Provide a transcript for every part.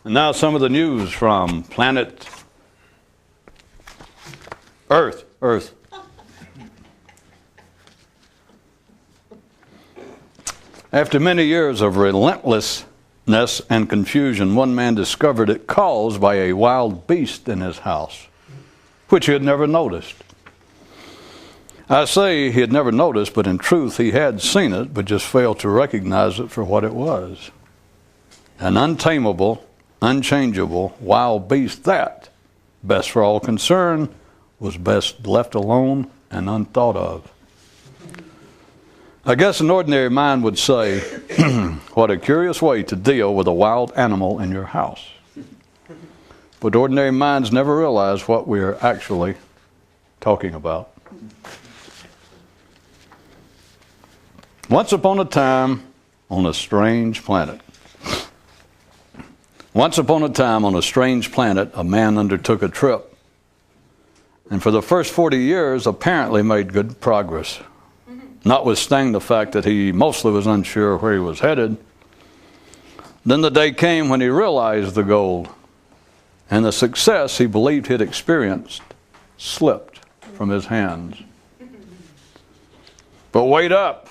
And now some of the news from planet Earth. After many years of relentlessness and confusion, one man discovered it caused by a wild beast in his house, which he had never noticed. I say he had never noticed, but in truth he had seen it, but just failed to recognize it for what it was. An untamable, unchangeable, wild beast that, best for all concerned, was best left alone and unthought of. I guess an ordinary mind would say, what a curious way to deal with a wild animal in your house. But ordinary minds never realize what we are actually talking about. Once upon a time on a strange planet. Once upon a time on a strange planet, a man undertook a trip. And for the first 40 years, apparently made good progress. Notwithstanding the fact that he mostly was unsure where he was headed. Then the day came when he realized the goal, and the success he believed he had experienced slipped from his hands. But wait up!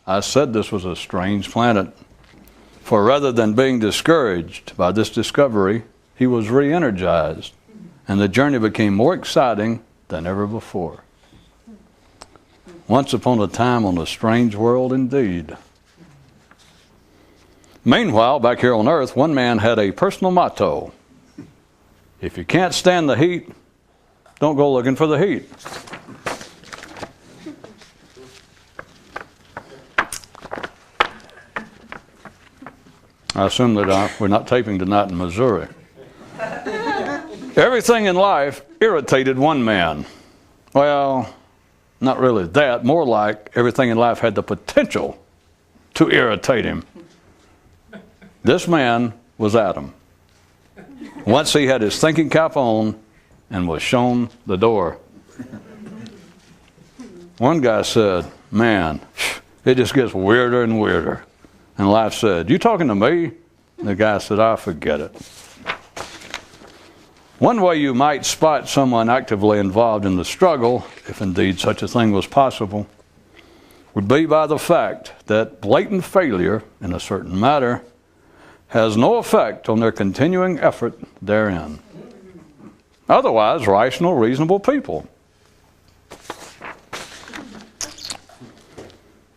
I said this was a strange planet. For rather than being discouraged by this discovery, he was re-energized, and the journey became more exciting than ever before. Once upon a time on a strange world indeed. Meanwhile, back here on Earth, one man had a personal motto. If you can't stand the heat, don't go looking for the heat. I assume that we're not taping tonight in Missouri. Everything in life irritated one man. Well, not really that, more like everything in life had the potential to irritate him. This man was Adam. Once he had his thinking cap on and was shown the door. One guy said, man, it just gets weirder and weirder. And life said, you talking to me? And the guy said, I forget it. One way you might spot someone actively involved in the struggle, if indeed such a thing was possible, would be by the fact that blatant failure in a certain matter has no effect on their continuing effort therein. Otherwise, rational, reasonable people.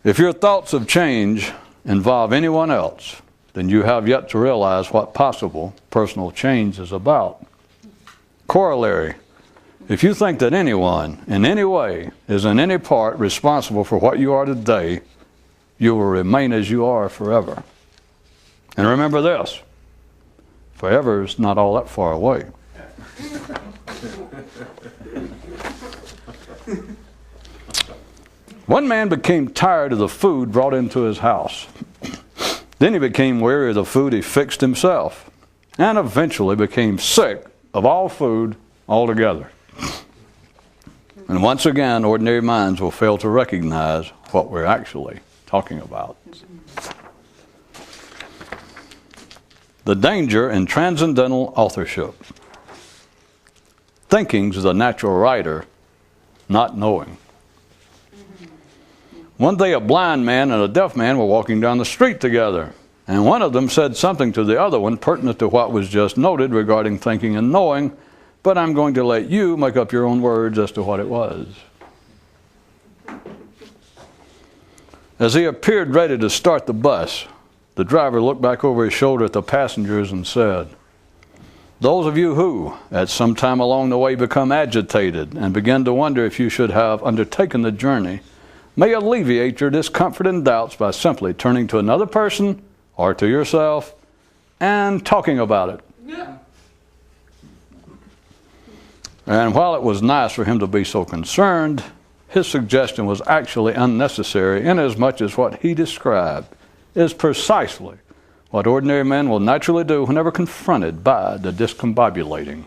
If your thoughts of change involve anyone else, then you have yet to realize what possible personal change is about. Corollary, if you think that anyone, in any way, is in any part responsible for what you are today, you will remain as you are forever. And remember this, forever is not all that far away. One man became tired of the food brought into his house. Then he became weary of the food he fixed himself, and eventually became sick of all food altogether. And once again, ordinary minds will fail to recognize what we're actually talking about. The danger in transcendental authorship. Thinking's the natural writer, not knowing. One day a blind man and a deaf man were walking down the street together, and one of them said something to the other one pertinent to what was just noted regarding thinking and knowing, but I'm going to let you make up your own words as to what it was. As he appeared ready to start the bus, the driver looked back over his shoulder at the passengers and said, those of you who, at some time along the way, become agitated and begin to wonder if you should have undertaken the journey, may alleviate your discomfort and doubts by simply turning to another person or to yourself and talking about it. Yeah. And while it was nice for him to be so concerned, his suggestion was actually unnecessary, inasmuch as what he described is precisely what ordinary men will naturally do whenever confronted by the discombobulating.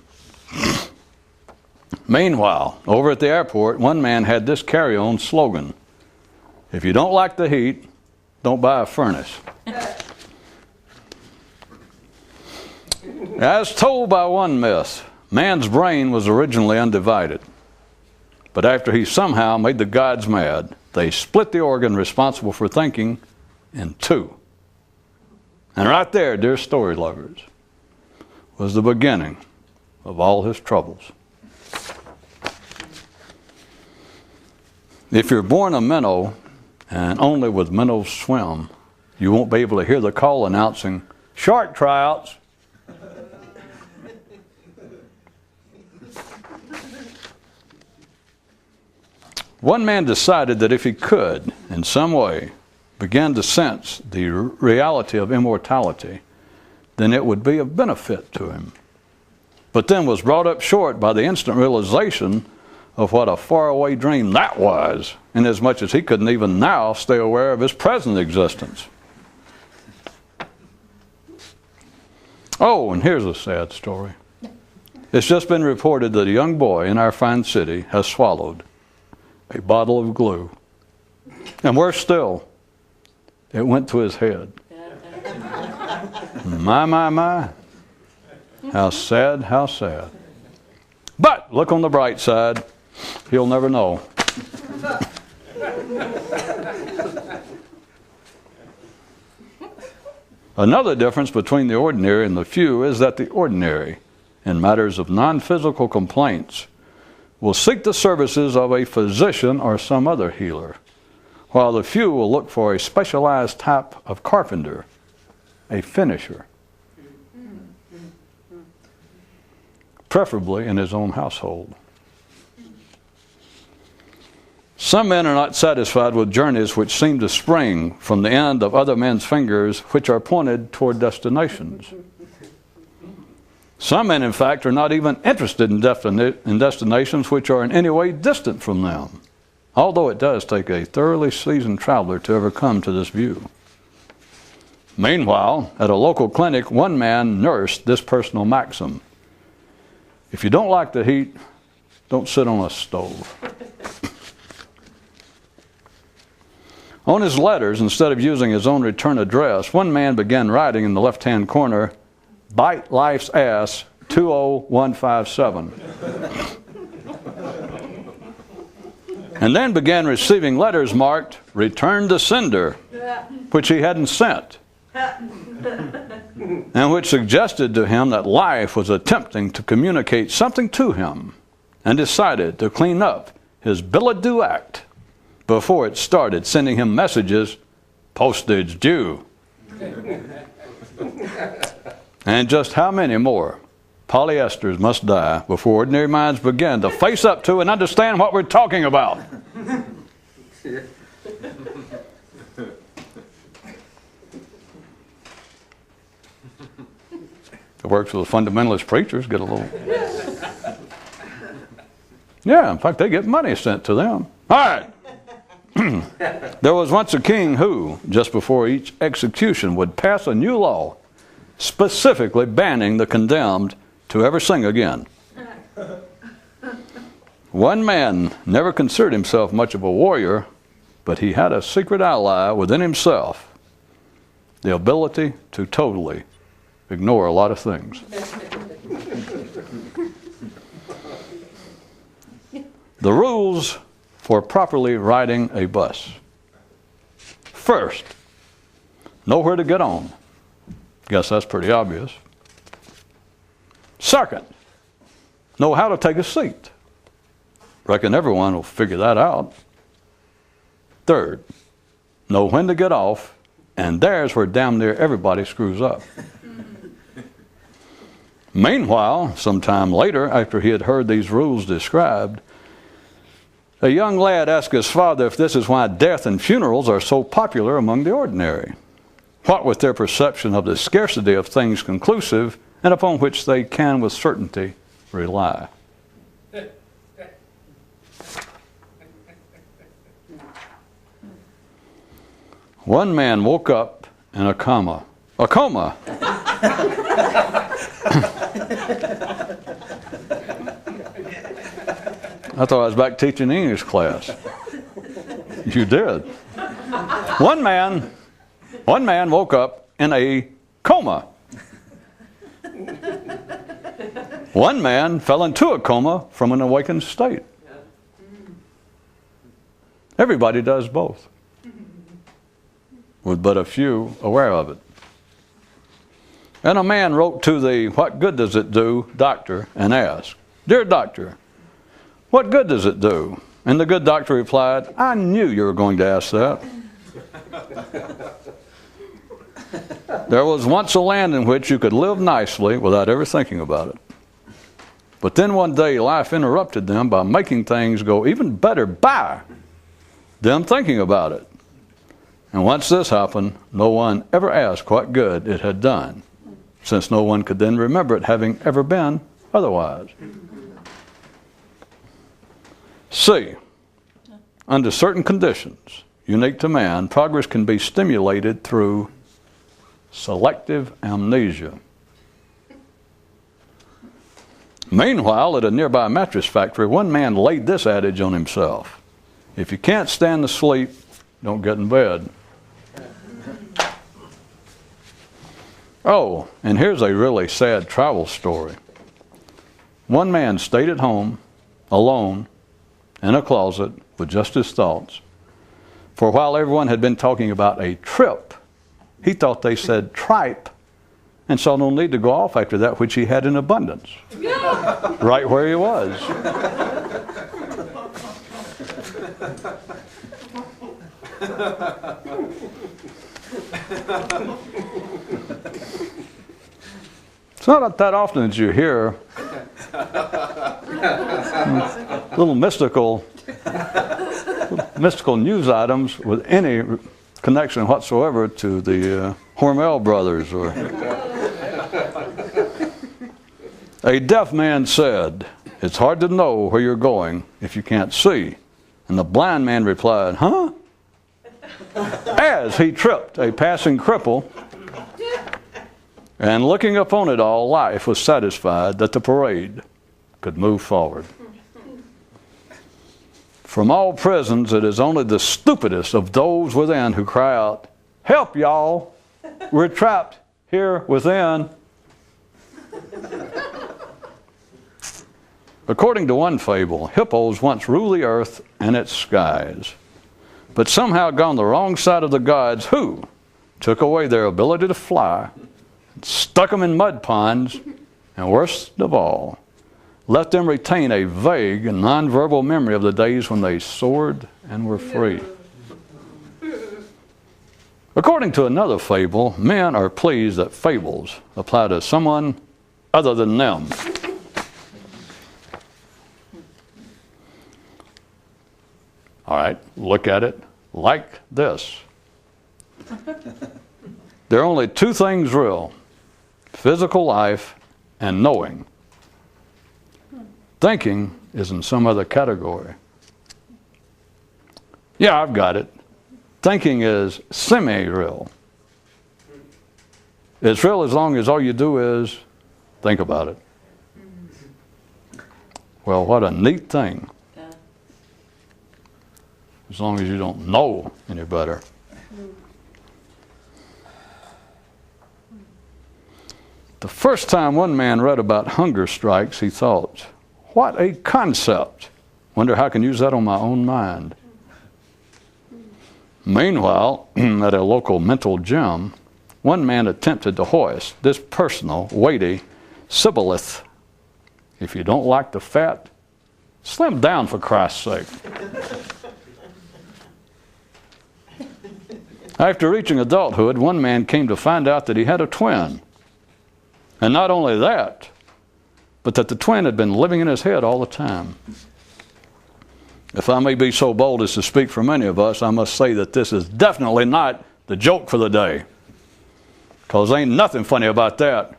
Meanwhile, over at the airport, one man had this carry-on slogan: if you don't like the heat, don't buy a furnace. As told by one myth, man's brain was originally undivided. But after he somehow made the gods mad, they split the organ responsible for thinking in two. And right there, dear story lovers, was the beginning of all his troubles. If you're born a minnow, and only with minnows swim, you won't be able to hear the call announcing, "Shark tryouts." One man decided that if he could, in some way, begin to sense the reality of immortality, then it would be of benefit to him. But then was brought up short by the instant realization of what a faraway dream that was, inasmuch as he couldn't even now stay aware of his present existence. Oh, and here's a sad story. It's just been reported that a young boy in our fine city has swallowed a bottle of glue. And worse still, it went to his head. My. How sad, how sad. But look on the bright side. He'll never know. Another difference between the ordinary and the few is that the ordinary, in matters of non-physical complaints, will seek the services of a physician or some other healer, while the few will look for a specialized type of carpenter, a finisher, preferably in his own household. Some men are not satisfied with journeys which seem to spring from the end of other men's fingers which are pointed toward destinations. Some men, in fact, are not even interested in destinations which are in any way distant from them, although it does take a thoroughly seasoned traveler to ever come to this view. Meanwhile, at a local clinic, one man nursed this personal maxim: if you don't like the heat, don't sit on a stove. On his letters, instead of using his own return address, one man began writing in the left-hand corner, "Bite Life's Ass 20157. And then began receiving letters marked, "Return to sender," which he hadn't sent, and which suggested to him that life was attempting to communicate something to him, and decided to clean up his billet doux act before it started sending him messages, "Postage due." And just how many more polyesters must die before ordinary minds begin to face up to and understand what we're talking about? It works with fundamentalist preachers, get a little... Yeah, in fact, they get money sent to them. All right. There was once a king who, just before each execution, would pass a new law specifically banning the condemned to ever sing again. One man never considered himself much of a warrior, but he had a secret ally within himself: the ability to totally ignore a lot of things. The rules for properly riding a bus. First, know where to get on. Guess that's pretty obvious. Second, know how to take a seat. Reckon everyone will figure that out. Third, know when to get off, and there's where damn near everybody screws up. Meanwhile, sometime later, after he had heard these rules described, a young lad asked his father if this is why death and funerals are so popular among the ordinary. What with their perception of the scarcity of things conclusive and upon which they can with certainty rely. One man woke up in a coma. A coma! I thought I was back teaching English class. You did. One man woke up in a coma. One man fell into a coma from an awakened state. Everybody does both, with but a few aware of it. And a man wrote to the "What good does it do?" doctor and asked, "Dear doctor, what good does it do?" And the good doctor replied, "I knew you were going to ask that." There was once a land in which you could live nicely without ever thinking about it. But then one day life interrupted them by making things go even better by them thinking about it. And once this happened, no one ever asked what good it had done, since no one could then remember it having ever been otherwise. C. Under certain conditions, unique to man, progress can be stimulated through selective amnesia. Meanwhile, at a nearby mattress factory, one man laid this adage on himself: if you can't stand the sleep, don't get in bed. Oh, and here's a really sad travel story. One man stayed at home, alone, in a closet, with just his thoughts. For while everyone had been talking about a trip, he thought they said tripe, and saw no need to go off after that which he had in abundance. Right where he was. It's not that often that you hear little mystical news items with any connection whatsoever to the Hormel brothers. Or a deaf man said, "It's hard to know where you're going if you can't see." And the blind man replied, "Huh?" As he tripped a passing cripple, and looking upon it all, life was satisfied that the parade could move forward. From all prisons, it is only the stupidest of those within who cry out, "Help, y'all! We're trapped here within." According to one fable, hippos once ruled the earth and its skies, but somehow gone the wrong side of the gods, who took away their ability to fly, stuck them in mud ponds, and worst of all, let them retain a vague and nonverbal memory of the days when they soared and were free. According to another fable, men are pleased that fables apply to someone other than them. All right, look at it like this. There are only two things real: physical life and knowing. Thinking is in some other category. Yeah, I've got it. Thinking is semi-real. It's real as long as all you do is think about it. Well, what a neat thing. As long as you don't know any better. The first time one man read about hunger strikes, he thought, "What a concept. Wonder how I can use that on my own mind." Meanwhile, at a local mental gym, one man attempted to hoist this personal, weighty shibboleth: "If you don't like the fat, slim down for Christ's sake." After reaching adulthood, one man came to find out that he had a twin. And not only that, but that the twin had been living in his head all the time. If I may be so bold as to speak for many of us, I must say that this is definitely not the joke for the day. Because ain't nothing funny about that.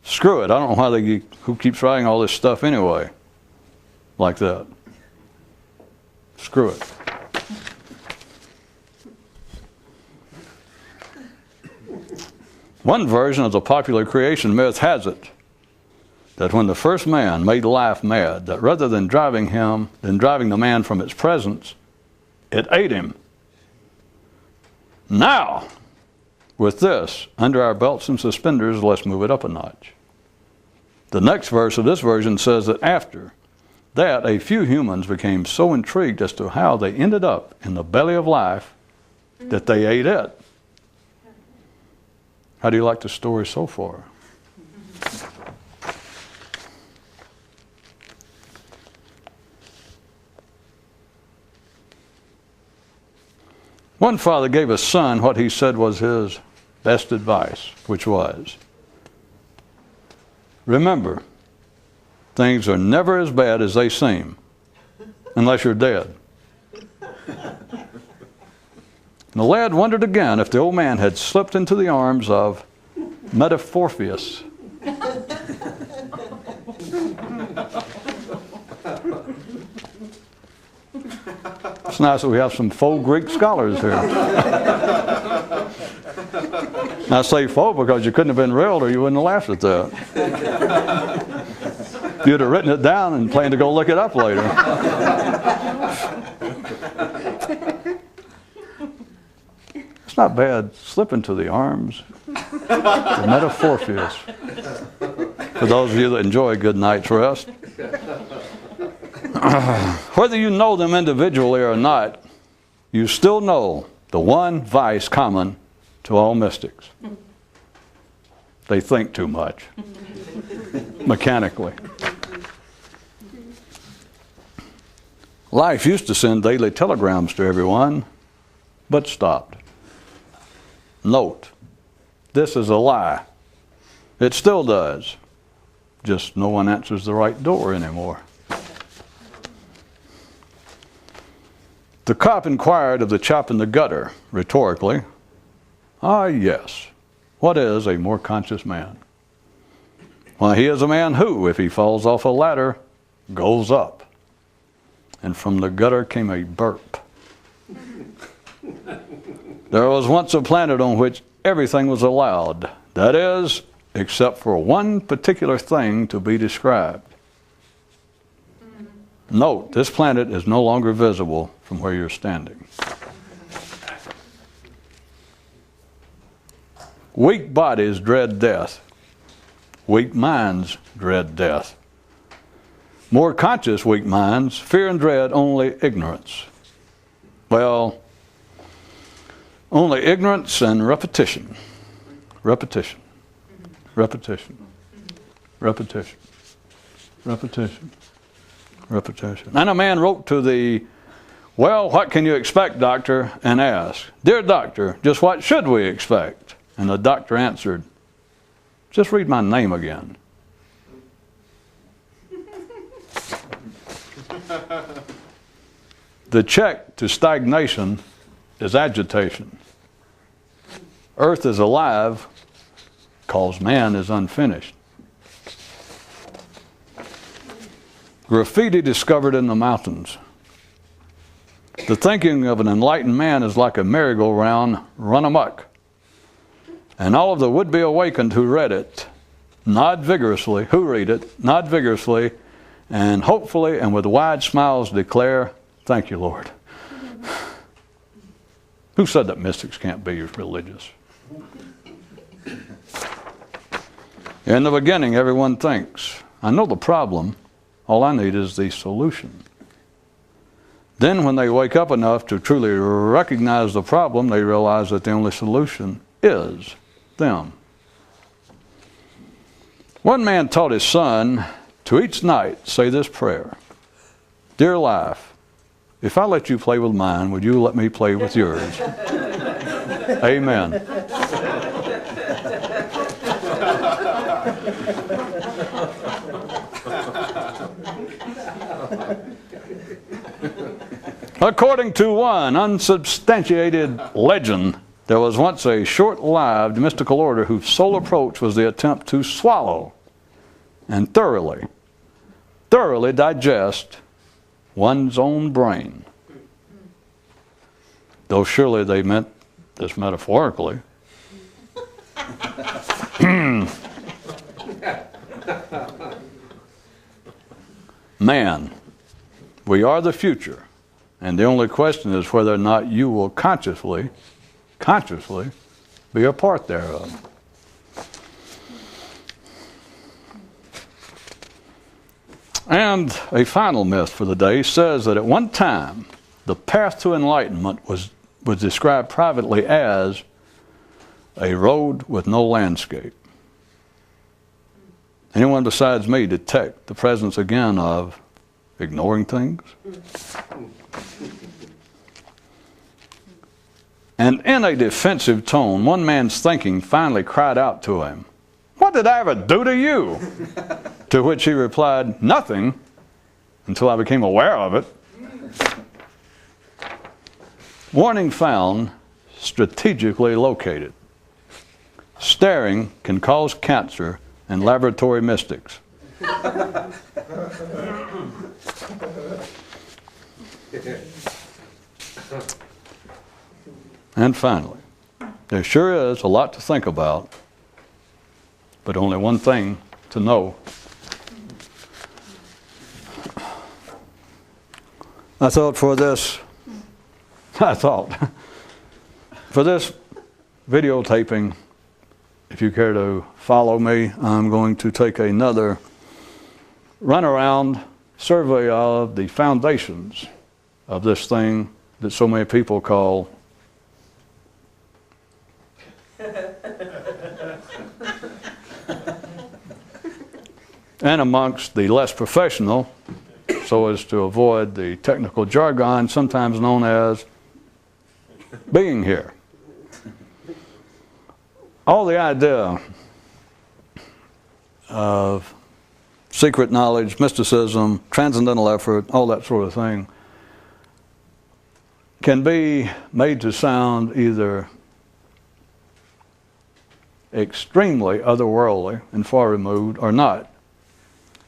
Screw it. I don't know who keeps writing all this stuff anyway. Like that. Screw it. One version of the popular creation myth has it that when the first man made life mad, that rather than driving the man from its presence, it ate him. Now, with this under our belts and suspenders, let's move it up a notch. The next verse of this version says that after that, a few humans became so intrigued as to how they ended up in the belly of life that they ate it. How do you like the story so far? One father gave a son what he said was his best advice, which was, remember, things are never as bad as they seem, unless you're dead. And the lad wondered again if the old man had slipped into the arms of Metamorphosis. It's nice that we have some faux Greek scholars here. I say faux because you couldn't have been real or you wouldn't have laughed at that. You'd have written it down and planned to go look it up later. It's not bad. Slip into the arms of Metamorphosis. For those of you that enjoy a good night's rest. Whether you know them individually or not, you still know the one vice common to all mystics. They think too much, mechanically. Life used to send daily telegrams to everyone, but stopped. Note, this is a lie. It still does. Just no one answers the right door anymore. The cop inquired of the chap in the gutter, rhetorically, "Ah, yes, what is a more conscious man?" "Why, he is a man who, if he falls off a ladder, goes up." And from the gutter came a burp. There was once a planet on which everything was allowed. That is, except for one particular thing to be described. Note, this planet is no longer visible from where you're standing. Weak bodies dread death. Weak minds dread death. More conscious weak minds fear and dread only ignorance. Well, only ignorance and repetition. Repetition. Repetition. Repetition. Repetition. Repetition. And a man wrote to the, "Well, what can you expect, doctor?" and asked, "Dear doctor, just what should we expect?" And the doctor answered, "Just read my name again." The check to stagnation is agitation. Earth is alive because man is unfinished. Graffiti discovered in the mountains. The thinking of an enlightened man is like a merry-go-round run amok. And all of the would-be awakened who read it nod vigorously, and hopefully and with wide smiles declare, "Thank you, Lord." Who said that mystics can't be religious? In the beginning, everyone thinks, "I know the problem. All I need is the solution." Then when they wake up enough to truly recognize the problem, they realize that the only solution is them. One man taught his son to each night say this prayer: "Dear life, if I let you play with mine, would you let me play with yours?" Amen. According to one unsubstantiated legend, there was once a short-lived mystical order whose sole approach was the attempt to swallow and thoroughly digest one's own brain. Though surely they meant this metaphorically. Man, we are the future. And the only question is whether or not you will consciously be a part thereof. And a final myth for the day says that at one time, the path to enlightenment was described privately as a road with no landscape. Anyone besides me detect the presence again of ignoring things? And in a defensive tone, one man's thinking finally cried out to him, "What did I ever do to you?" To which he replied, "Nothing, until I became aware of it." Warning found, strategically located. Staring can cause cancer and laboratory mystics. And finally, there sure is a lot to think about, but only one thing to know. I thought for this videotaping, if you care to follow me, I'm going to take another runaround survey of the foundations of this thing that so many people call and amongst the less professional, so as to avoid the technical jargon, sometimes known as being here. All the idea of secret knowledge, mysticism, transcendental effort, all that sort of thing, can be made to sound either extremely otherworldly and far removed or not.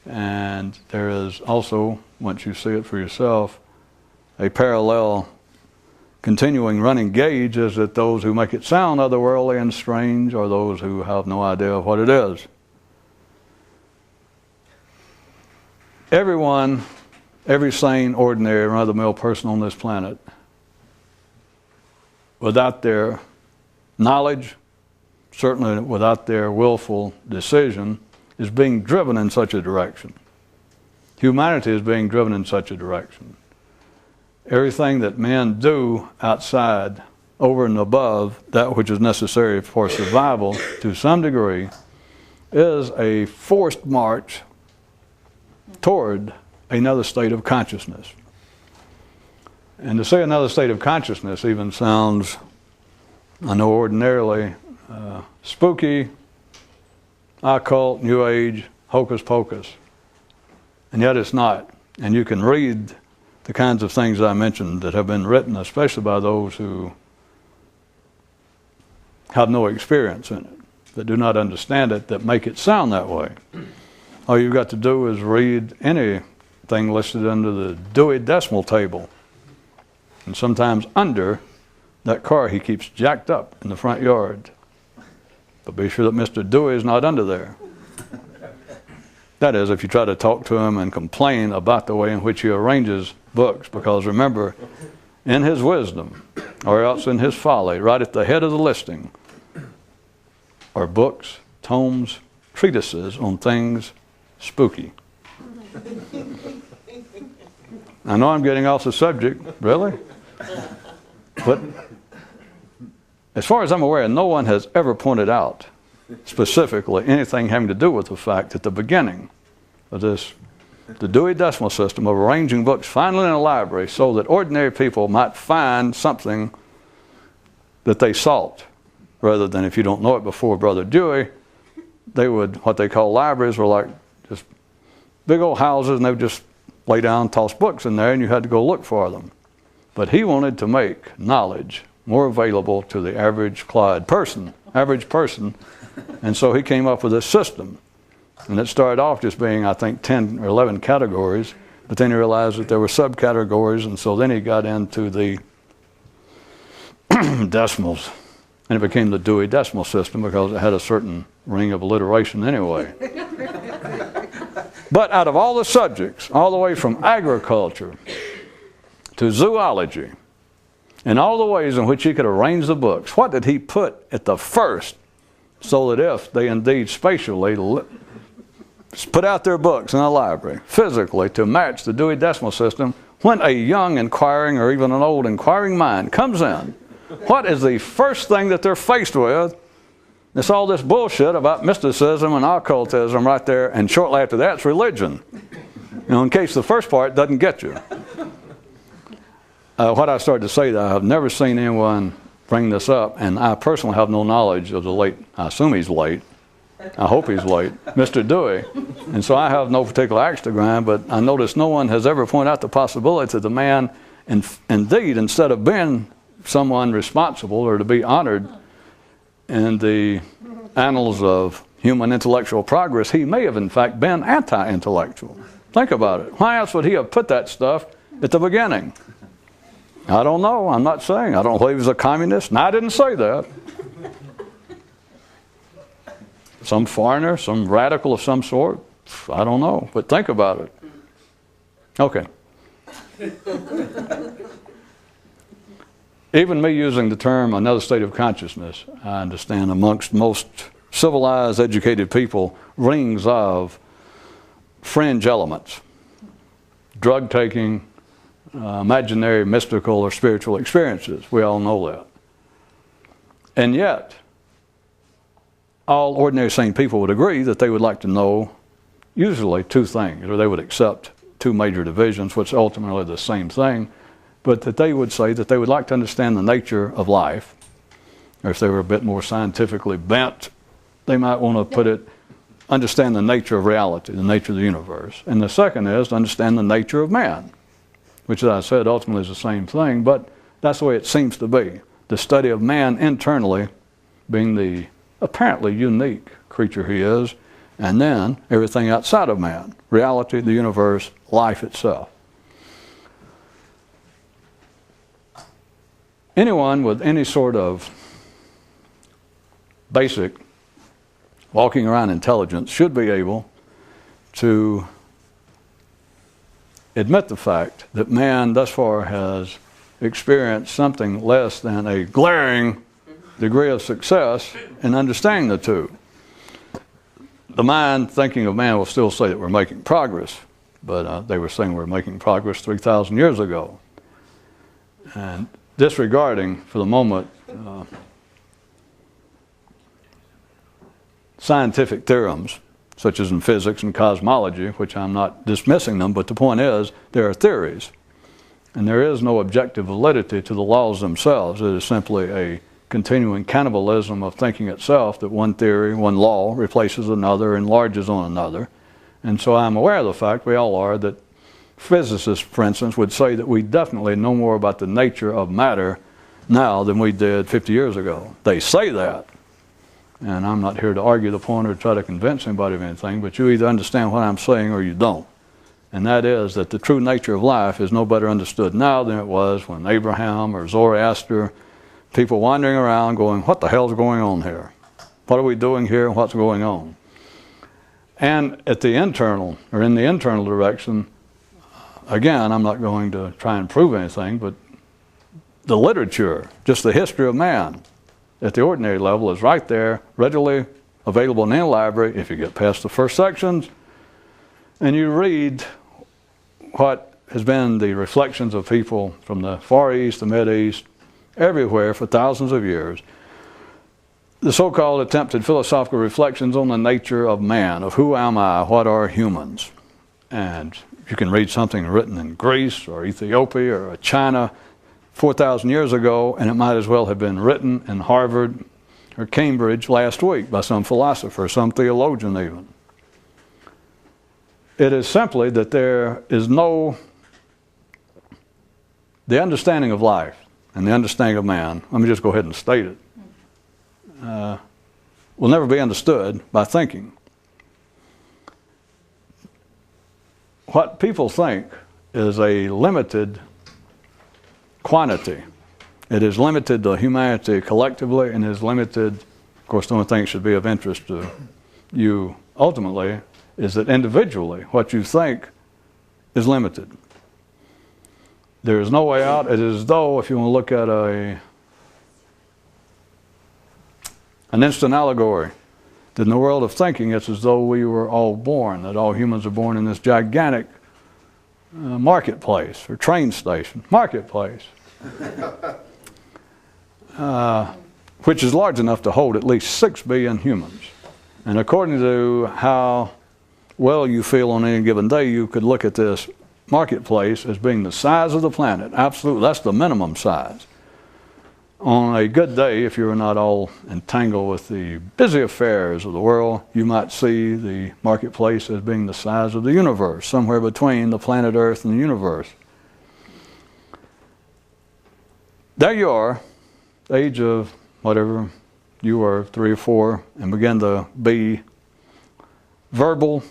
And there is also, once you see it for yourself, a parallel continuing running gauge is that those who make it sound otherworldly and strange are those who have no idea of what it is. Everyone, every sane, ordinary, run-of-the-mill person on this planet, without their knowledge, certainly without their willful decision, is being driven in such a direction. Humanity is being driven in such a direction. Everything that men do outside, over and above that which is necessary for survival to some degree, is a forced march toward another state of consciousness. And to say another state of consciousness even sounds, I know ordinarily, spooky, occult, New Age, hocus pocus. And yet it's not. And you can read the kinds of things I mentioned that have been written, especially by those who have no experience in it, that do not understand it, that make it sound that way. All you've got to do is read anything listed under the Dewey Decimal Table. And sometimes under that car he keeps jacked up in the front yard. But be sure that Mr. Dewey is not under there. That is, if you try to talk to him and complain about the way in which he arranges books, because remember, in his wisdom, or else in his folly, right at the head of the listing, are books, tomes, treatises on things spooky. I know I'm getting off the subject, really? But as far as I'm aware, no one has ever pointed out specifically anything having to do with the fact that the beginning of this, the Dewey Decimal System of arranging books finally in a library so that ordinary people might find something that they sought, rather than, if you don't know it before Brother Dewey, they would, what they call libraries were like just big old houses, and they would just lay down, toss books in there, and you had to go look for them. But he wanted to make knowledge more available to the average person, and so he came up with this system. And it started off just being, I think, 10 or 11 categories, but then he realized that there were subcategories, and so then he got into the decimals, and it became the Dewey Decimal System because it had a certain ring of alliteration anyway. But out of all the subjects, all the way from agriculture to zoology, and all the ways in which he could arrange the books, what did he put at the first, so that if they indeed spatially put out their books in a library physically to match the Dewey Decimal System, when a young inquiring or even an old inquiring mind comes in, what is the first thing that they're faced with? It's all this bullshit about mysticism and occultism right there, and shortly after that, it's religion. In case the first part doesn't get you. What I started to say, that I have never seen anyone bring this up, and I personally have no knowledge of the late, I assume he's late, I hope he's late, Mr. Dewey. And so I have no particular axe to grind, but I notice no one has ever pointed out the possibility that the man, indeed, instead of being someone responsible or to be honored in the annals of human intellectual progress, he may have in fact been anti-intellectual. Think about it. Why else would he have put that stuff at the beginning? I don't know. I'm not saying. I don't believe he's a communist. And I didn't say that. Some foreigner, some radical of some sort. I don't know. But think about it. Okay. Even me using the term another state of consciousness, I understand amongst most civilized, educated people, rings of fringe elements. Drug taking, imaginary, mystical, or spiritual experiences. We all know that. And yet, all ordinary sane people would agree that they would like to know usually two things, or they would accept two major divisions, which ultimately are the same thing, but that they would say that they would like to understand the nature of life, or if they were a bit more scientifically bent, they might want to put it, understand the nature of reality, the nature of the universe. And the second is to understand the nature of man, which, as I said, ultimately is the same thing, but that's the way it seems to be. The study of man internally being the apparently unique creature he is, and then everything outside of man, reality, the universe, life itself. Anyone with any sort of basic walking around intelligence should be able to admit the fact that man thus far has experienced something less than a glaring degree of success in understanding the two. The mind thinking of man will still say that we're making progress, but they were saying we're making progress 3,000 years ago. And disregarding for the moment scientific theorems, such as in physics and cosmology, which I'm not dismissing them, but the point is, there are theories. And there is no objective validity to the laws themselves. It is simply a continuing cannibalism of thinking itself, that one theory, one law replaces another, enlarges on another. And so I'm aware of the fact, we all are, that physicists, for instance, would say that we definitely know more about the nature of matter now than we did 50 years ago. They say that. And I'm not here to argue the point or try to convince anybody of anything, but you either understand what I'm saying or you don't. And that is that the true nature of life is no better understood now than it was when Abraham or Zoroaster, people wandering around going, what the hell's going on here? What are we doing here? What's going on? And at the internal, or in the internal direction, again, I'm not going to try and prove anything, but the literature, just the history of man, at the ordinary level is right there, readily available in any library if you get past the first sections and you read what has been the reflections of people from the Far East, the Mid-East, everywhere for thousands of years. The so-called attempted philosophical reflections on the nature of man, of who am I, what are humans. And you can read something written in Greece or Ethiopia or China 4,000 years ago, and it might as well have been written in Harvard or Cambridge last week by some philosopher, some theologian even. It is simply that there is no, the understanding of life and the understanding of man, let me just go ahead and state it, will never be understood by thinking. What people think is a limited quantity. It is limited to humanity collectively, and is limited, of course the only thing that should be of interest to you ultimately is that individually what you think is limited. There is no way out. It is as though, if you want to look at an instant allegory, that in the world of thinking, it's as though we were all born, that all humans are born in this gigantic marketplace or train station, marketplace, which is large enough to hold at least 6 billion humans. And according to how well you feel on any given day, you could look at this marketplace as being the size of the planet. Absolutely, that's the minimum size. On a good day, if you're not all entangled with the busy affairs of the world, you might see the marketplace as being the size of the universe, somewhere between the planet Earth and the universe. There you are, the age of whatever you were, 3 or 4, and began to be verbal,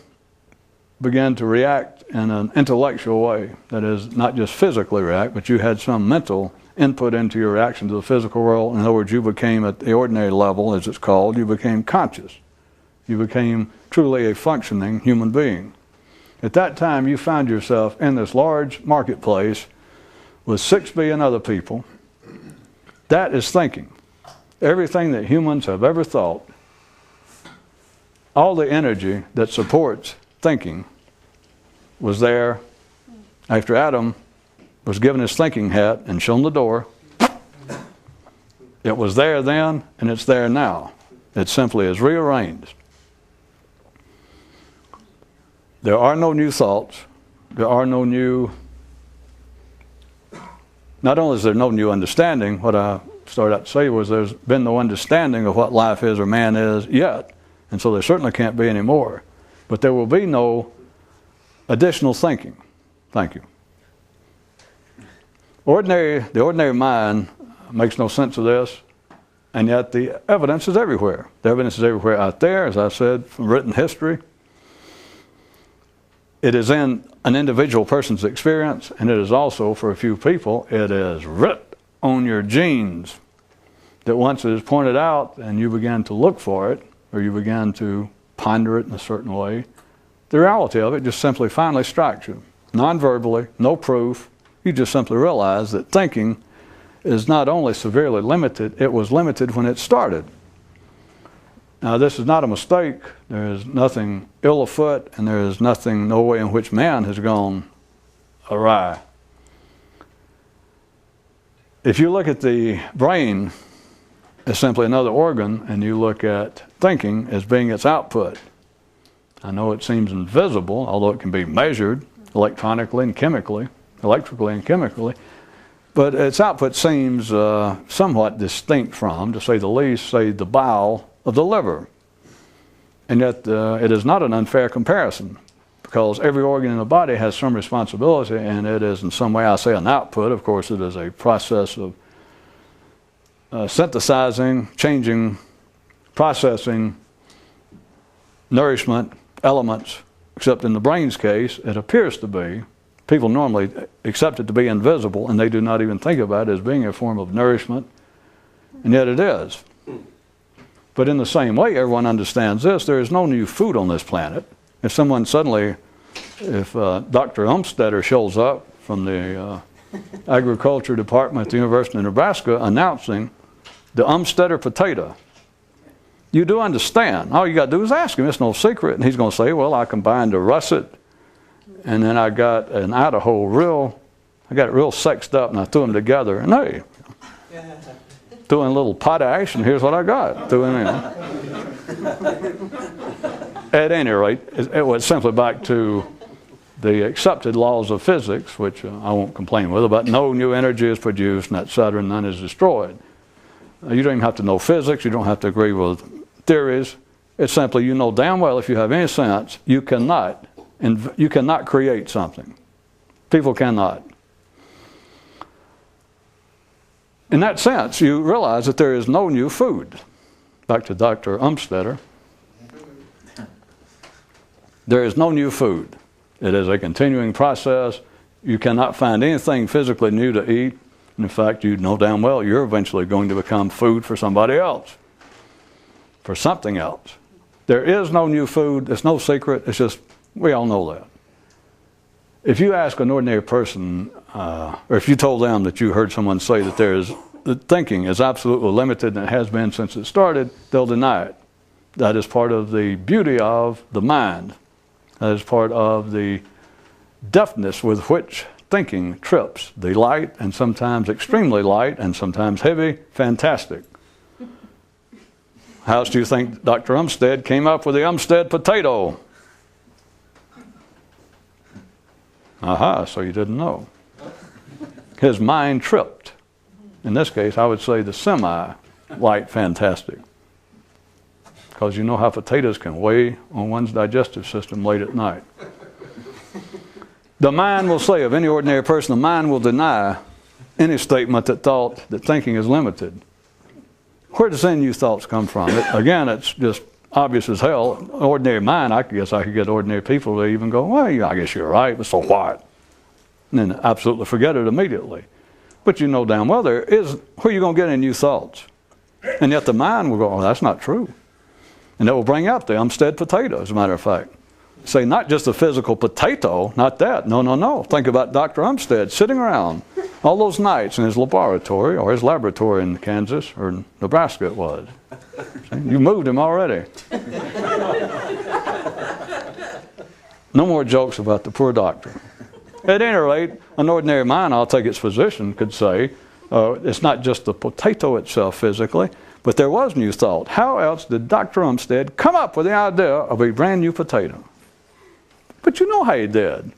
began to react in an intellectual way. That is, not just physically react, but you had some mental input into your reaction to the physical world. In other words, you became, at the ordinary level, as it's called, you became conscious. You became truly a functioning human being. At that time, you found yourself in this large marketplace with 6 billion other people. That is thinking. Everything that humans have ever thought, all the energy that supports thinking was there after Adam was given his thinking hat and shown the door. It was there then, and it's there now. It simply is rearranged. There are no new thoughts. There are no new... Not only is there no new understanding, what I started out to say was there's been no understanding of what life is or man is yet, and so there certainly can't be any more. But there will be no additional thinking. Thank you. The ordinary mind makes no sense of this, and yet the evidence is everywhere. The evidence is everywhere out there, as I said, from written history. It is in an individual person's experience, and it is also, for a few people, it is written on your genes, that once it is pointed out and you begin to look for it, or you begin to ponder it in a certain way, the reality of it just simply finally strikes you. Non-verbally, no proof. You just simply realize that thinking is not only severely limited, it was limited when it started. Now, this is not a mistake. There is nothing ill afoot, and there is nothing, no way in which man has gone awry. If you look at the brain as simply another organ, and you look at thinking as being its output, I know it seems invisible, although it can be measured electronically and chemically, electrically and chemically, but its output seems somewhat distinct from, to say the least, say the bile of the liver. And yet it is not an unfair comparison, because every organ in the body has some responsibility, and it is in some way, I say, an output. Of course, it is a process of synthesizing, changing, processing, nourishment, elements, except in the brain's case, it appears to be. People normally accept it to be invisible, and they do not even think about it as being a form of nourishment, and yet it is. But in the same way, everyone understands this. There is no new food on this planet. If someone suddenly, if Dr. Umstetter shows up from the agriculture department at the University of Nebraska announcing the Umstetter potato, you do understand. All you got to do is ask him. It's no secret. And he's going to say, well, I combined a russet, and then I got an Idaho I got it real sexed up, and I threw them together. And hey, threw in a little potash, and here's what I got. Threw in. At any rate, it was simply back to the accepted laws of physics, which I won't complain with, about no new energy is produced, and et cetera, and none is destroyed. You don't even have to know physics. You don't have to agree with theories. It's simply, you know damn well, if you have any sense, you cannot create something. People cannot. In that sense, you realize that there is no new food. Back to Dr. Umstetter. There is no new food. It is a continuing process. You cannot find anything physically new to eat. In fact, you know damn well you're eventually going to become food for somebody else, for something else. There is no new food. It's no secret. It's just, we all know that. If you ask an ordinary person, or if you told them that you heard someone say that that thinking is absolutely limited and it has been since it started, they'll deny it. That is part of the beauty of the mind. That is part of the deftness with which thinking trips the light, and sometimes extremely light, and sometimes heavy, fantastic. How else do you think Dr. Umstead came up with the Umstead potato? Aha, so you didn't know. His mind tripped. In this case, I would say the semi-light fantastic. Because you know how potatoes can weigh on one's digestive system late at night. The mind will say of any ordinary person, the mind will deny any statement that thinking is limited. Where does any new thoughts come from? Again, it's just obvious as hell. Ordinary mind, I guess I could get ordinary people to even go, well, yeah, I guess you're right, but so what? And then absolutely forget it immediately. But you know damn well where are you going to get any new thoughts? And yet the mind will go, oh, that's not true. And it will bring up the Umstead potato, as a matter of fact. Say, not just a physical potato, not that. No, no, no. Think about Dr. Umstead sitting around all those nights in his laboratory, or his laboratory in Kansas, or Nebraska it was. See, you moved him already. No more jokes about the poor doctor. At any rate, an ordinary mind, I'll take its position, could say, it's not just the potato itself physically, but there was new thought. How else did Dr. Umstead come up with the idea of a brand new potato? But you know how he did.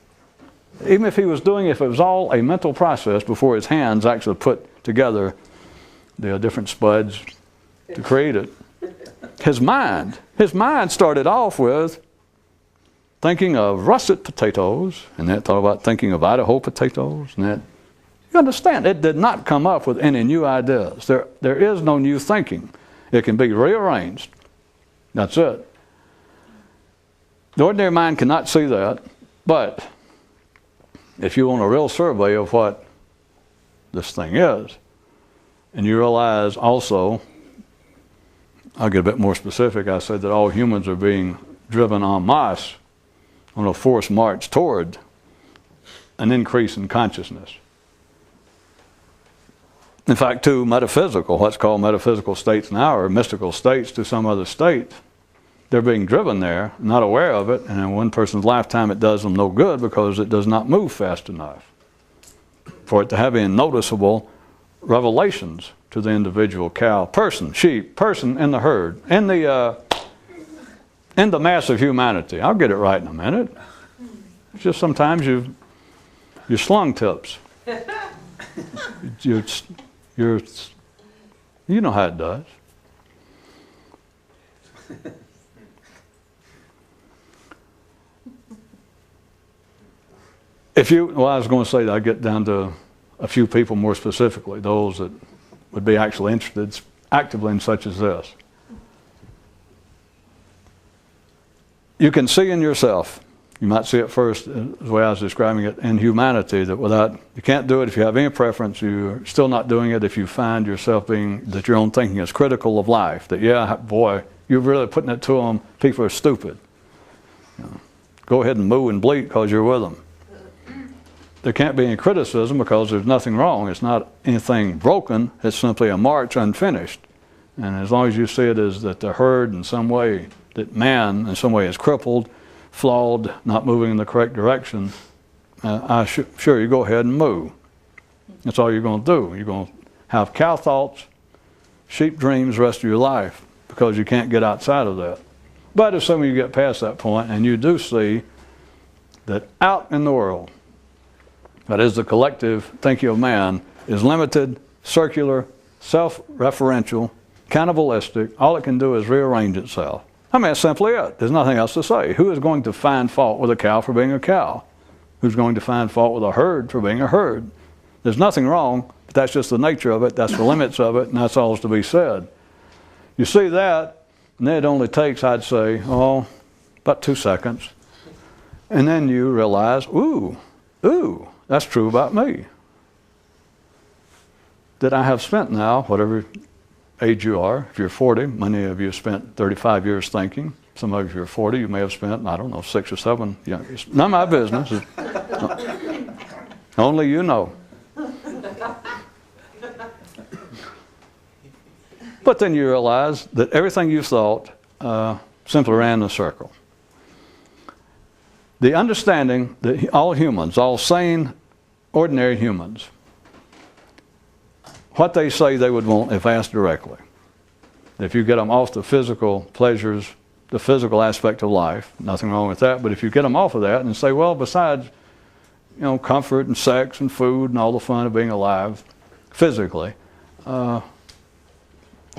Even if he was doing it, if it was all a mental process before his hands actually put together the different spuds to create it. His mind started off with thinking of russet potatoes, and then thought about thinking of Idaho potatoes, and that. You understand, it did not come up with any new ideas. There is no new thinking. It can be rearranged. That's it. The ordinary mind cannot see that, but if you want a real survey of what this thing is, and you realize also, I'll get a bit more specific, I said that all humans are being driven en masse on a forced march toward an increase in consciousness. In fact, to metaphysical, what's called metaphysical states now, or mystical states to some other state, they're being driven there, not aware of it, and in one person's lifetime it does them no good because it does not move fast enough for it to have any noticeable revelations to the individual cow, person, sheep, person in the herd, in the mass of humanity. I'll get it right in a minute. It's just sometimes you slung tips. You know how it does. I was going to say that I get down to a few people more specifically, those that would be actually interested actively in such as this. You can see in yourself, you might see it first, the way I was describing it, in humanity, that you can't do it if you have any preference, you're still not doing it if you find yourself that your own thinking is critical of life, that, yeah, boy, you're really putting it to them, people are stupid. You know, go ahead and moo and bleat because you're with them. There can't be any criticism because there's nothing wrong. It's not anything broken. It's simply a march unfinished. And as long as you see it as that the herd in some way, that man in some way is crippled, flawed, not moving in the correct direction, sure, you go ahead and moo. That's all you're going to do. You're going to have cow thoughts, sheep dreams the rest of your life because you can't get outside of that. But assuming you get past that point and you do see that out in the world, that is, the collective thinking of man is limited, circular, self-referential, cannibalistic. All it can do is rearrange itself. I mean, that's simply it. There's nothing else to say. Who is going to find fault with a cow for being a cow? Who's going to find fault with a herd for being a herd? There's nothing wrong, but that's just the nature of it. That's the limits of it, and that's all to be said. You see that, and then it only takes, I'd say, about 2 seconds. And then you realize, ooh, that's true about me. That I have spent now, whatever age you are, if you're 40, many of you have spent 35 years thinking. Some of you, if you're 40, you may have spent, 6 or 7. It's none of my business. Only you know. But then you realize that everything you thought simply ran in a circle. The understanding that all humans, all sane, ordinary humans, what they say they would want if asked directly. If you get them off the physical pleasures, the physical aspect of life, nothing wrong with that, but if you get them off of that and say, well, besides, comfort and sex and food and all the fun of being alive physically, what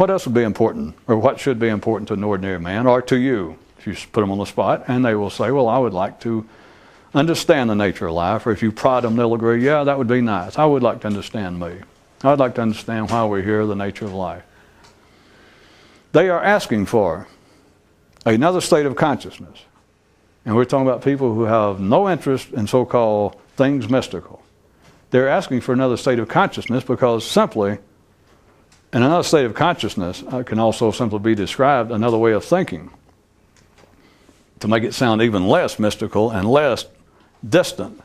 else would be important, or what should be important to an ordinary man, or to you, if you put them on the spot? And they will say, well, I would like to understand the nature of life. Or if you prod them, they'll agree, yeah, that would be nice. I would like to understand me. I'd like to understand why we're here, the nature of life. They are asking for another state of consciousness. And we're talking about people who have no interest in so-called things mystical. They're asking for another state of consciousness because simply, and another state of consciousness can also simply be described another way of thinking, to make it sound even less mystical and less distant.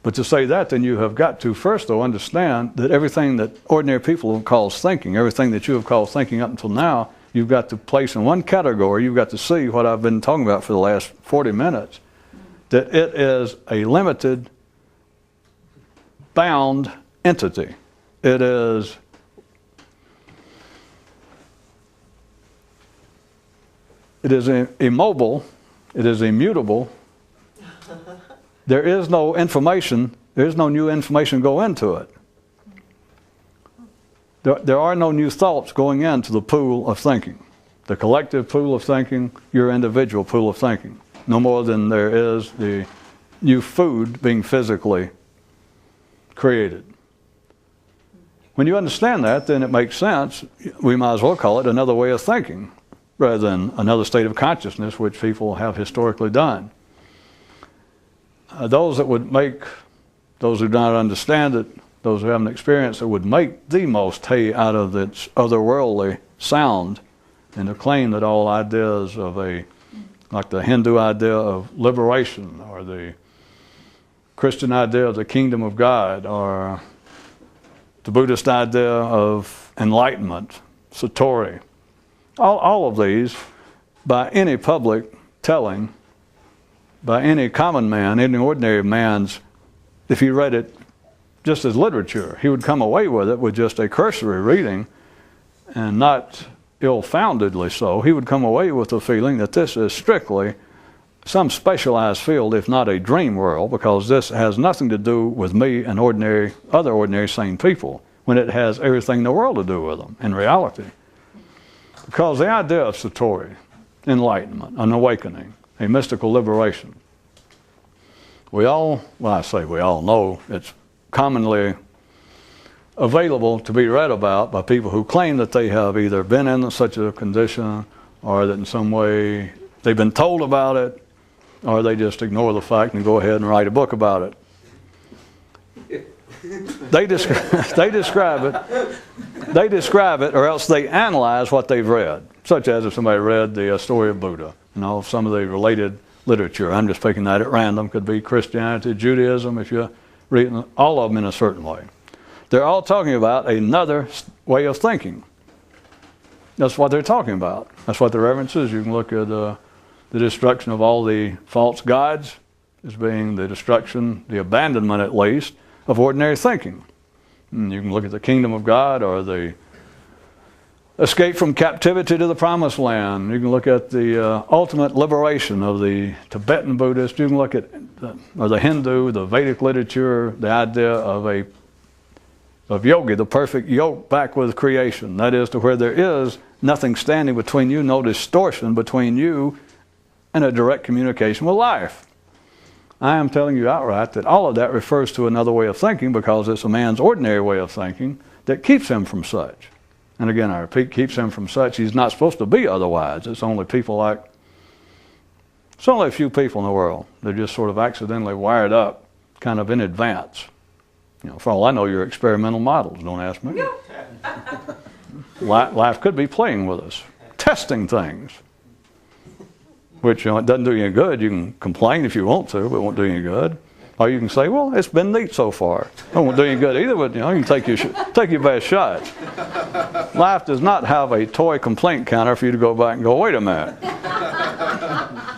But to say that, then you have got to first, though, understand that everything that ordinary people call thinking, everything that you have called thinking up until now, you've got to place in one category. You've got to see what I've been talking about for the last 40 minutes, that it is a limited, bound entity. It is immobile. It is immutable. There is no information. There is no new information go into it. There are no new thoughts going into the pool of thinking. The collective pool of thinking, your individual pool of thinking. No more than there is the new food being physically created. When you understand that, then it makes sense. We might as well call it another way of thinking, rather than another state of consciousness, which people have historically done. Those who do not understand it, those who haven't experienced it, would make the most hay out of its otherworldly sound, and to claim that all ideas of like the Hindu idea of liberation, or the Christian idea of the kingdom of God, or the Buddhist idea of enlightenment, satori, all of these, by any public telling, by any common man, any ordinary man's, if he read it just as literature, he would come away with it with just a cursory reading, and not ill-foundedly so. He would come away with the feeling that this is strictly some specialized field, if not a dream world, because this has nothing to do with me and other ordinary sane people, when it has everything in the world to do with them in reality. Because the idea of satori, enlightenment, an awakening, a mystical liberation, we all know it's commonly available to be read about by people who claim that they have either been in such a condition, or that in some way they've been told about it, or they just ignore the fact and go ahead and write a book about it. They describe it, or else they analyze what they've read, such as if somebody read the story of Buddha and some of the related literature. I'm just picking that at random. Could be Christianity, Judaism, if you're reading all of them in a certain way. They're all talking about another way of thinking. That's what they're talking about. That's what the reference is. You can look at the destruction of all the false gods as being the destruction, the abandonment at least, of ordinary thinking. And you can look at the kingdom of God, or the escape from captivity to the promised land. You can look at the ultimate liberation of the Tibetan Buddhist. You can look at the Hindu, the Vedic literature, the idea of yogi, the perfect yoke back with creation. That is, to where there is nothing standing between you, no distortion between you and a direct communication with life. I am telling you outright that all of that refers to another way of thinking, because it's a man's ordinary way of thinking that keeps him from such. And again, I repeat, keeps him from such. He's not supposed to be otherwise. It's only a few people in the world. They're just sort of accidentally wired up kind of in advance. For all I know, you're experimental models. Don't ask me. Life could be playing with us, testing things, which it doesn't do you any good. You can complain if you want to, but it won't do you any good. Or you can say, well, it's been neat so far. It won't do you any good either, but you can take your best shot. Life does not have a toy complaint counter for you to go back and go, wait a minute.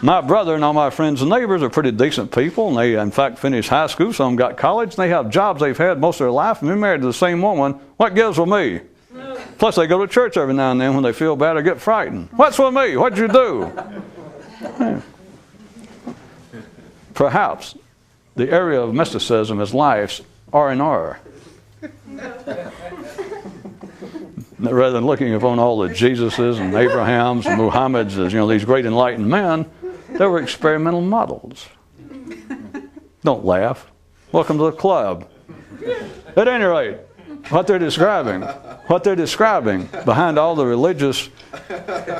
My brother and all my friends and neighbors are pretty decent people, and they, in fact, finished high school. Some of them got college, and they have jobs they've had most of their life, and they're married to the same woman. What gives with me? Plus, they go to church every now and then when they feel bad or get frightened. What's with me? What'd you do? Perhaps the area of mysticism is life's R&R. Rather than looking upon all the Jesuses and Abrahams and Muhammads as, these great enlightened men, they were experimental models. Don't laugh. Welcome to the club. At any rate, what they're describing behind all the religious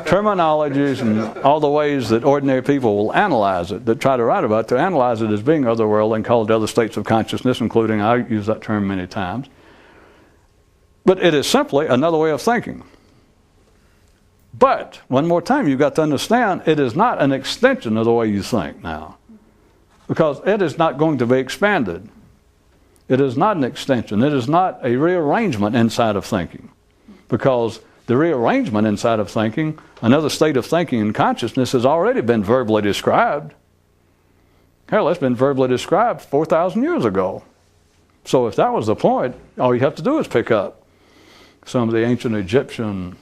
terminologies and all the ways that ordinary people will analyze it, that try to write about it, to analyze it as being otherworldly and called other states of consciousness, including, I use that term many times. But it is simply another way of thinking. But, one more time, you've got to understand, it is not an extension of the way you think now. Because it is not going to be expanded. It is not an extension. It is not a rearrangement inside of thinking. Because the rearrangement inside of thinking, another state of thinking and consciousness, has already been verbally described. Hell, it's been verbally described 4,000 years ago. So if that was the point, all you have to do is pick up some of the ancient Egyptian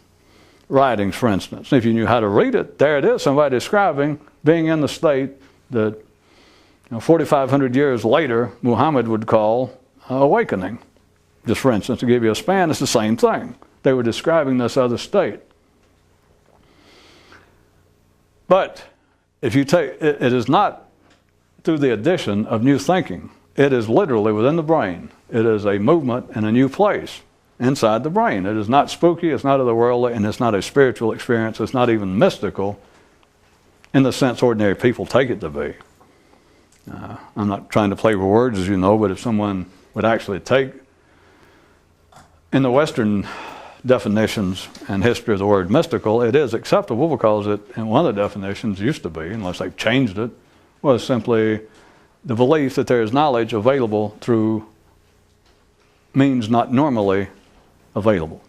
writings, for instance. If you knew how to read it, there it is, somebody describing being in the state that 4,500 years later Muhammad would call awakening. Just for instance, to give you a span, it's the same thing. They were describing this other state. But if you take, it is not through the addition of new thinking. It is literally within the brain. It is a movement in a new place inside the brain. It is not spooky, it's not otherworldly, and it's not a spiritual experience. It's not even mystical in the sense ordinary people take it to be. I'm not trying to play with words, as you know, but if someone would actually take, in the Western definitions and history of the word mystical, it is acceptable because it, in one of the definitions used to be, unless they've changed it, was simply the belief that there is knowledge available through means not normally available.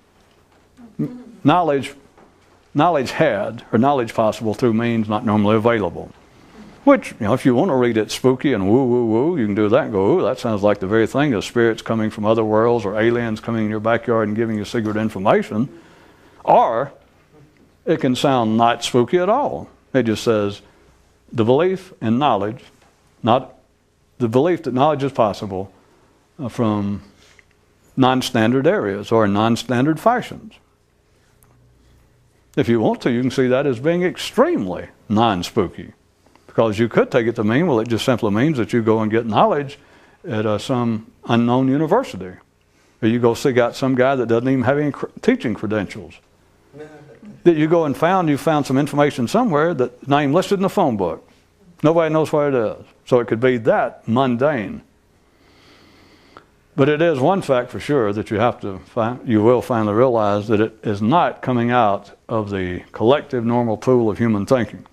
Knowledge had, or knowledge possible through means not normally available. Which, if you want to read it spooky and woo, woo, woo, you can do that and go, ooh, that sounds like the very thing of spirits coming from other worlds or aliens coming in your backyard and giving you secret information. Or it can sound not spooky at all. It just says the belief in knowledge, not the belief that knowledge is possible from non-standard areas or non-standard fashions. If you want to, you can see that as being extremely non-spooky. Because you could take it to mean, well, it just simply means that you go and get knowledge at some unknown university. Or you go seek out some guy that doesn't even have any teaching credentials. That you go and you found some information somewhere, that name listed in the phone book. Nobody knows what it is. So it could be that mundane. But it is one fact for sure that you will finally realize that it is not coming out of the collective normal pool of human thinking.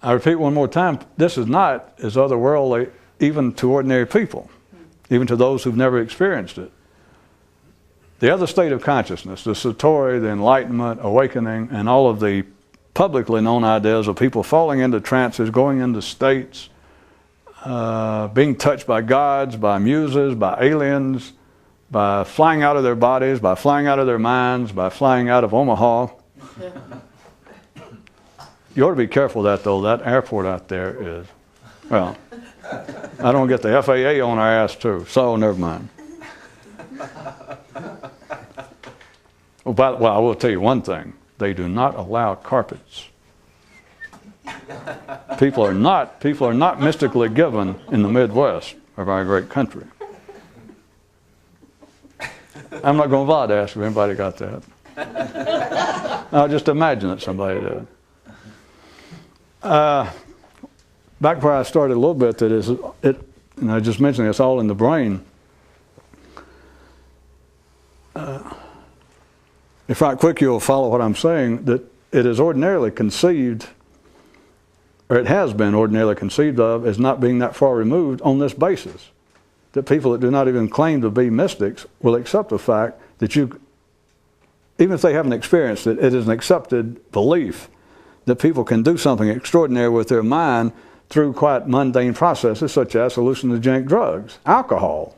I repeat one more time, this is not as otherworldly even to ordinary people, even to those who've never experienced it. The other state of consciousness, the Satori, the enlightenment, awakening, and all of the publicly known ideas of people falling into trances, going into states, being touched by gods, by muses, by aliens, by flying out of their bodies, by flying out of their minds, by flying out of Omaha. You ought to be careful of that, though. That airport out there is, well, I don't get the FAA on our ass, too. So, never mind. Well, I will tell you one thing. They do not allow carpets. People are not mystically given in the Midwest of our great country. I'm not going to bother to ask if anybody got that. I'll just imagine that somebody did. Back where I started a little bit, and I just mentioned it's all in the brain. If right quick you'll follow what I'm saying, that it is ordinarily conceived, or it has been ordinarily conceived of as not being that far removed on this basis. That people that do not even claim to be mystics will accept the fact that you, even if they haven't experienced it, it is an accepted belief that people can do something extraordinary with their mind through quite mundane processes such as hallucinogenic drugs. Alcohol,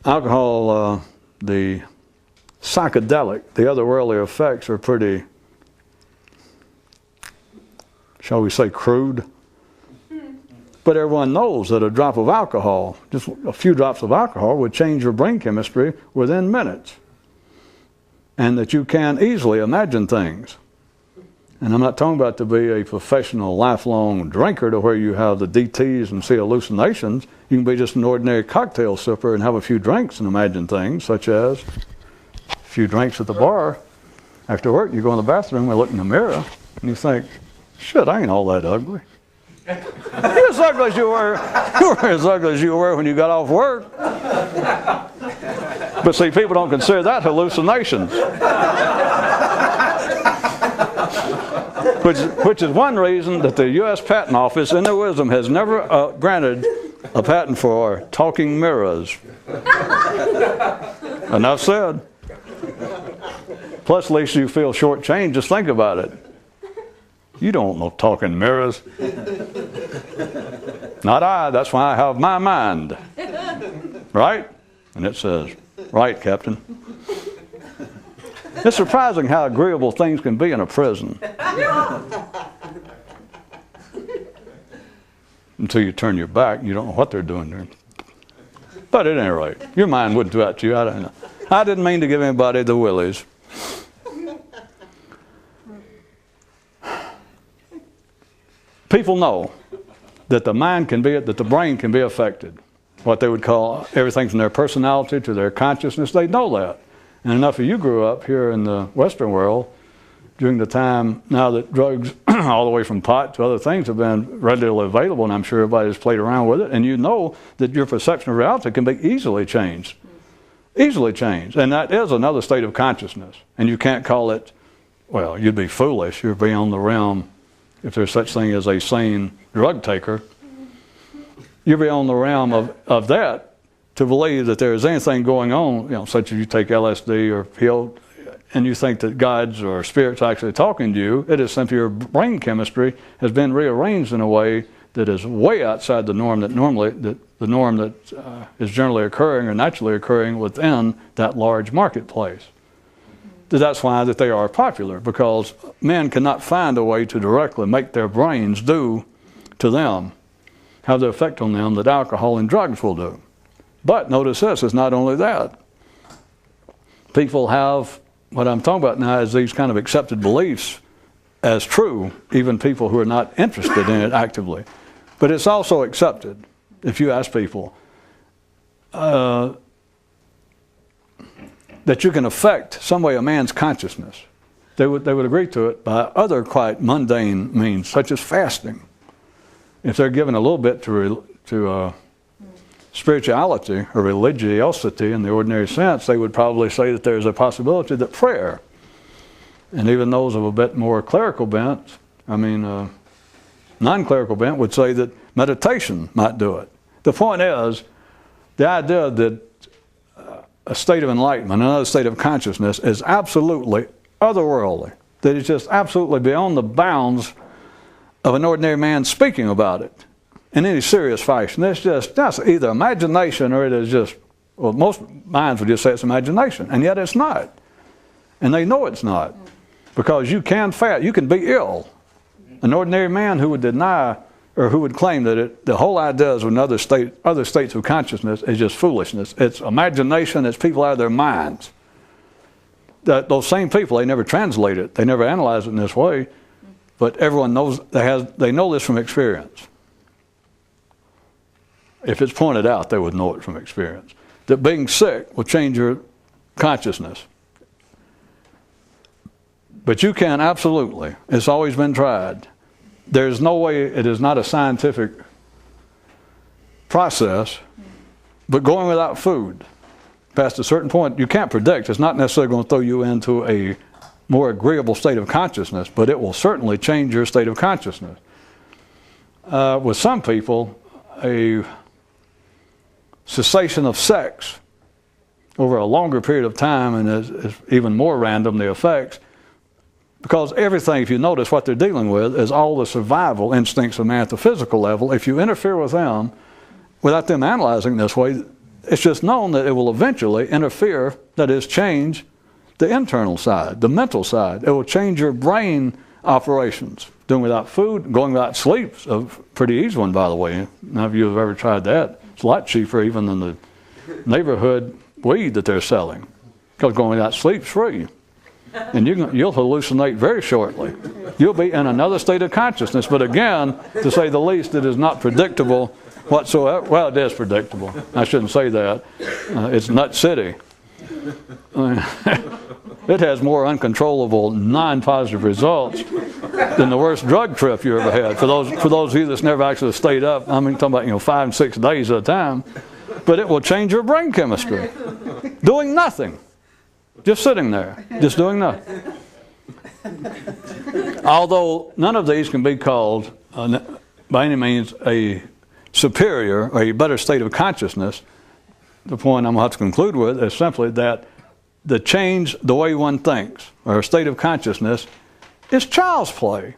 the psychedelic, the otherworldly effects are pretty, shall we say, crude. But everyone knows that a drop of alcohol, just a few drops of alcohol, would change your brain chemistry within minutes. And that you can easily imagine things. And I'm not talking about to be a professional, lifelong drinker to where you have the DTs and see hallucinations. You can be just an ordinary cocktail sipper and have a few drinks and imagine things, such as a few drinks at the bar. After work, you go in the bathroom and look in the mirror, and you think, shit, I ain't all that ugly. You're as ugly as you were. You were as ugly as you were when you got off work. But see, people don't consider that hallucinations. Which is one reason that the U.S. Patent Office, in their wisdom, has never granted a patent for talking mirrors. Enough said. Plus, at least you feel shortchanged. Just think about it. You don't know talking mirrors. Not I. That's why I have my mind. Right? And it says, right, Captain. It's surprising how agreeable things can be in a prison. Until you turn your back, you don't know what they're doing there. But at any rate, your mind wouldn't do that to you. I don't know. I didn't mean to give anybody the willies. People know that the mind can be, that the brain can be affected. What they would call everything from their personality to their consciousness, they know that. And enough of you grew up here in the Western world during the time now that drugs, all the way from pot to other things, have been readily available, and I'm sure everybody's played around with it, and you know that your perception of reality can be easily changed. Easily changed. And that is another state of consciousness. And you can't call it, well, you'd be foolish. You're beyond the realm, if there's such thing as a sane drug taker. You're beyond the realm of that to believe that there is anything going on, such as you take LSD or pill, and you think that gods or spirits are actually talking to you. It is simply your brain chemistry has been rearranged in a way that is way outside the norm that is generally occurring or naturally occurring within that large marketplace. That's why that they are popular, because men cannot find a way to directly make their brains do to them, have the effect on them that alcohol and drugs will do. But notice this, it's not only that. People have, what I'm talking about now is these kind of accepted beliefs as true, even people who are not interested in it actively. But it's also accepted, if you ask people, that you can affect some way a man's consciousness. They would agree to it by other quite mundane means, such as fasting. If they're given a little bit to spirituality or religiosity in the ordinary sense, they would probably say that there's a possibility that prayer, and even those of a bit more clerical bent, non-clerical bent, would say that meditation might do it. The point is, the idea that a state of enlightenment, another state of consciousness, is absolutely otherworldly, that it's just absolutely beyond the bounds of an ordinary man speaking about it in any serious fashion. That's either imagination or it is just, well, most minds would just say it's imagination, and yet it's not. And they know it's not, because you can be ill. An ordinary man who would deny or who would claim that the whole idea of other states of consciousness is just foolishness. It's imagination, it's people out of their minds. Those same people, they never translate it, they never analyze it in this way, but everyone knows, they know this from experience. If it's pointed out, they would know it from experience. That being sick will change your consciousness. But you can absolutely, it's always been tried. There's no way, it is not a scientific process, but going without food past a certain point, you can't predict. It's not necessarily going to throw you into a more agreeable state of consciousness, but it will certainly change your state of consciousness. With some people, a cessation of sex over a longer period of time, and is even more random, the effects, because everything, if you notice what they're dealing with, is all the survival instincts of man at the physical level. If you interfere with them, without them analyzing this way, it's just known that it will eventually interfere, that is, change the internal side, the mental side. It will change your brain operations. Doing without food, going without sleep is a pretty easy one, by the way. None of you have ever tried that. It's a lot cheaper even than the neighborhood weed that they're selling, because going without sleep's free. And you'll hallucinate very shortly. You'll be in another state of consciousness. But again, to say the least, it is not predictable whatsoever. Well, it is predictable. I shouldn't say that. It's Nut City. It has more uncontrollable, non-positive results than the worst drug trip you ever had. For those of you that's never actually stayed up, I mean, talking about 5 and 6 days at a time. But it will change your brain chemistry. Doing nothing. Just sitting there. Just doing nothing. Although none of these can be called, by any means, a superior or a better state of consciousness, the point I'm going to have to conclude with is simply that the change the way one thinks, or a state of consciousness, is child's play.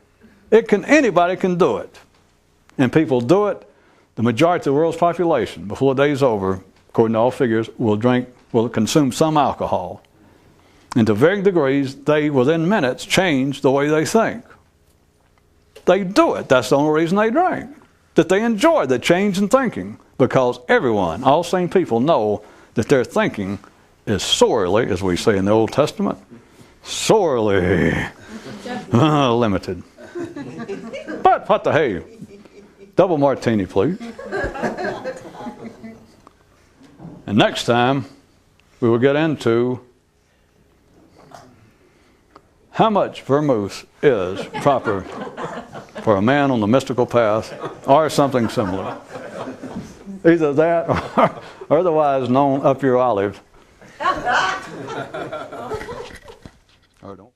Anybody can do it. And people do it. The majority of the world's population, before the day's over, according to all figures, will consume some alcohol. And to varying degrees, they, within minutes, change the way they think. They do it. That's the only reason they drink. That they enjoy the change in thinking. Because everyone, all sane people, know that their thinking is sorely, as we say in the Old Testament, sorely limited. But what the hey? Double martini, please. And next time, we will get into how much vermouth is proper for a man on the mystical path, or something similar. Either that or otherwise known up your olive. Or don't.